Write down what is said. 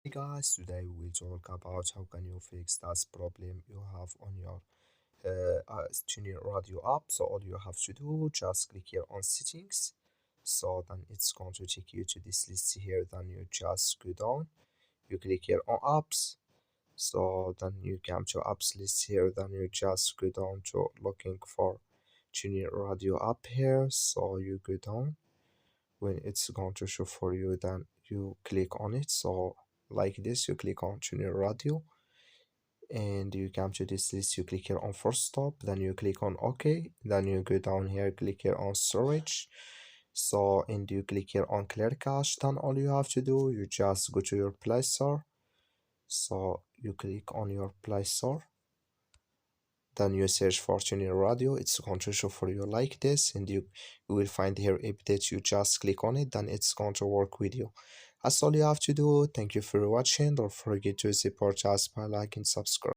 Hey guys, today we will talk about how can you fix that problem you have on your TuneIn radio app. So all you have to do, just click here on settings. So then it's going to take you to this list here. Then you just go down. You click here on apps. So then you come to apps list here. Then you just go down to looking for TuneIn radio app here. So you go down. When it's going to show for you, then you click on it. So like this, you click on TuneIn radio and you come to this list. You click here on first stop, then you click on OK, then you go down here, click here on storage. So and you click here on clear cache. Then all you have to do, you just go to your Play Store. So you click on your Play Store, then you search for TuneIn radio. It's going to show for you like this, and you will find here update. You just click on it, then it's going to work with you. That's all you have to do. Thank you for watching. Don't forget to support us by liking, subscribe.